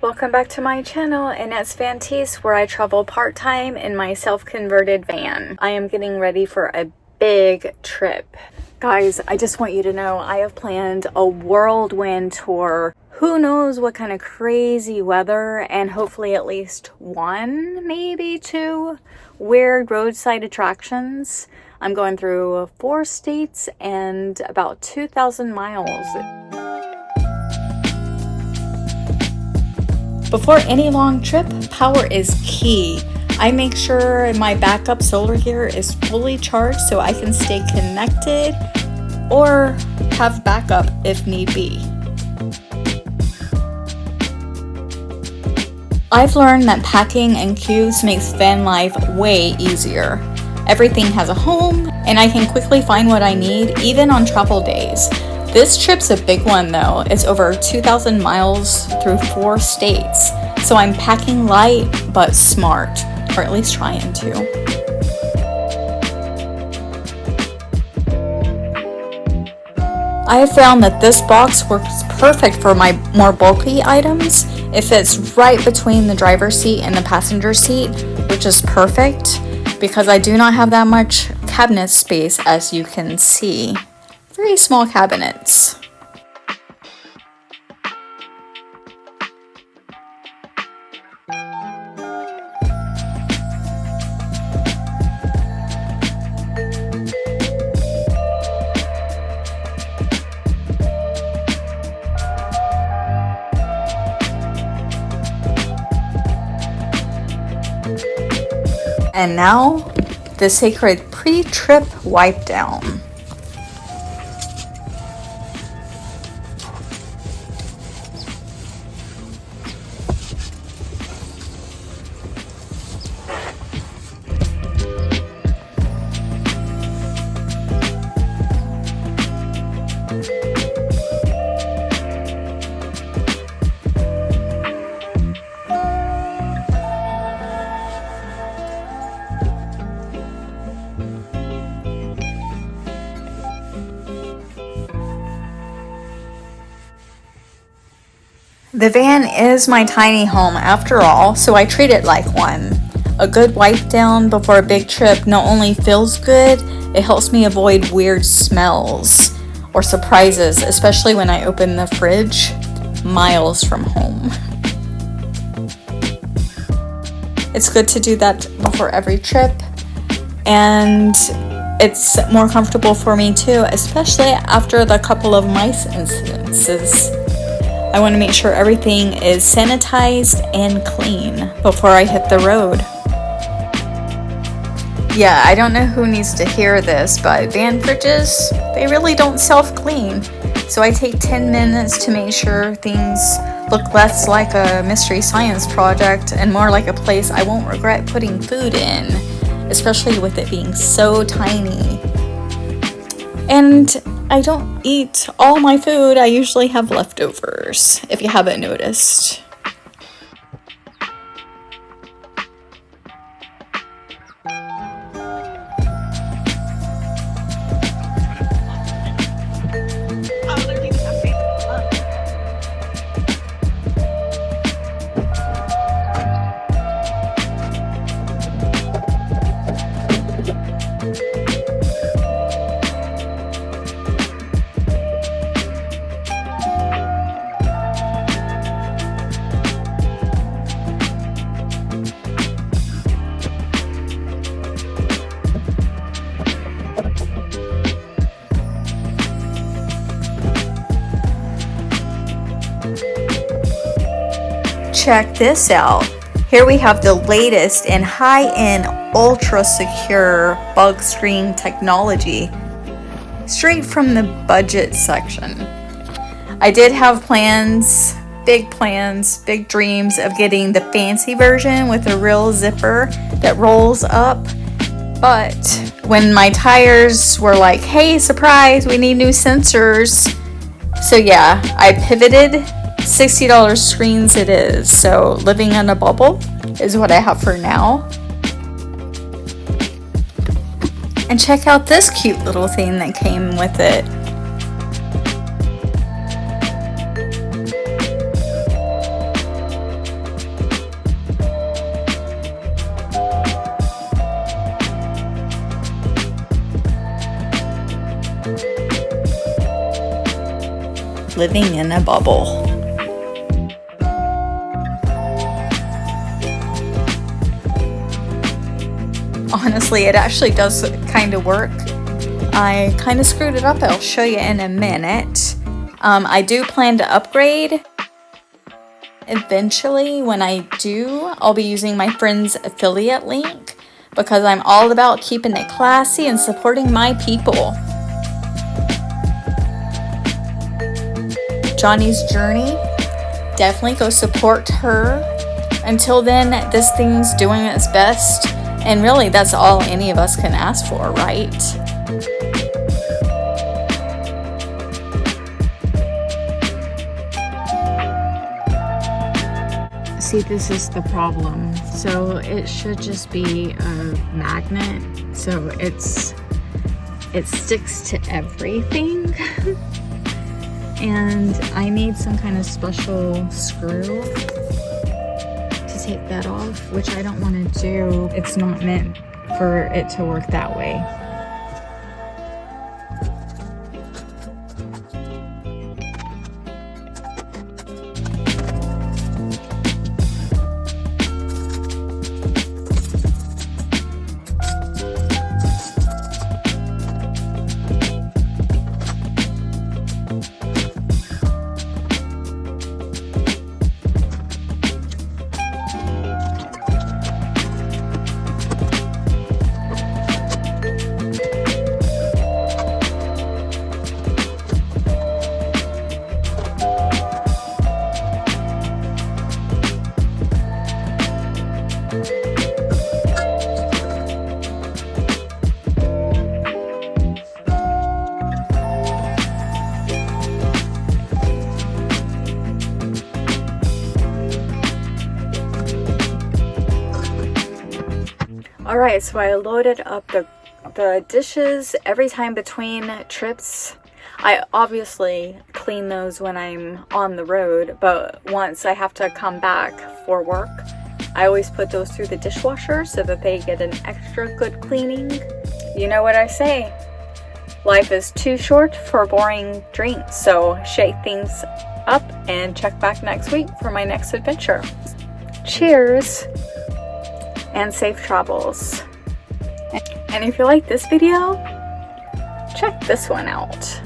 Welcome back to my channel, Annette's VanTease, where I travel part-time in my self-converted van. I am getting ready for a big trip. Guys, I just want you to know I have planned a whirlwind tour. Who knows what kind of crazy weather, and hopefully at least one, maybe two weird roadside attractions. I'm going through 4 states and about 2,000 miles. Before any long trip, power is key. I make sure my backup solar gear is fully charged so I can stay connected or have backup if need be. I've learned that packing in cubes makes van life way easier. Everything has a home, and I can quickly find what I need even on travel days. This trip's a big one though. It's over 2,000 miles through 4 states. So I'm packing light but smart, or at least trying to. I have found that this box works perfect for my more bulky items. It fits right between the driver's seat and the passenger seat, which is perfect because I do not have that much cabinet space, as you can see. Very small cabinets. And now, the sacred pre-trip wipe down. The van is my tiny home after all, so I treat it like one. A good wipe down before a big trip not only feels good, it helps me avoid weird smells or surprises, especially when I open the fridge miles from home. It's good to do that before every trip, and it's more comfortable for me too, especially after the couple of mice incidences. I want to make sure everything is sanitized and clean before I hit the road. Yeah, I don't know who needs to hear this, but van fridges, they really don't self-clean. So I take 10 minutes to make sure things look less like a mystery science project and more like a place I won't regret putting food in, especially with it being so tiny. And I don't eat all my food. I usually have leftovers, if you haven't noticed. Check this out. Here we have the latest and high-end ultra secure bug screen technology straight from the budget section. I did have plans, big dreams of getting the fancy version with a real zipper that rolls up. But when my tires were like, hey, surprise, we need new sensors. So yeah, I pivoted. $60 screens it is, so living in a bubble is what I have for now. And check out this cute little thing that came with it. living in a bubble. Honestly, it actually does kind of work. I kind of screwed it up. I'll show you in a minute. I do plan to upgrade. Eventually, when I do, I'll be using my friend's affiliate link because I'm all about keeping it classy and supporting my people. Johnny's journey, definitely go support her. Until then, this thing's doing its best, and really that's all any of us can ask for, right? See, this is the problem. So it should just be a magnet, so it sticks to everything. And I need some kind of special screw to take that off, which I don't want to do. It's not meant for it to work that way. Alright, so I loaded up the dishes every time between trips. I obviously clean those when I'm on the road, but once I have to come back for work, I always put those through the dishwasher so that they get an extra good cleaning. You know what I say, life is too short for boring dreams, so shake things up and check back next week for my next adventure. Cheers and safe travels. And if you like this video, check this one out.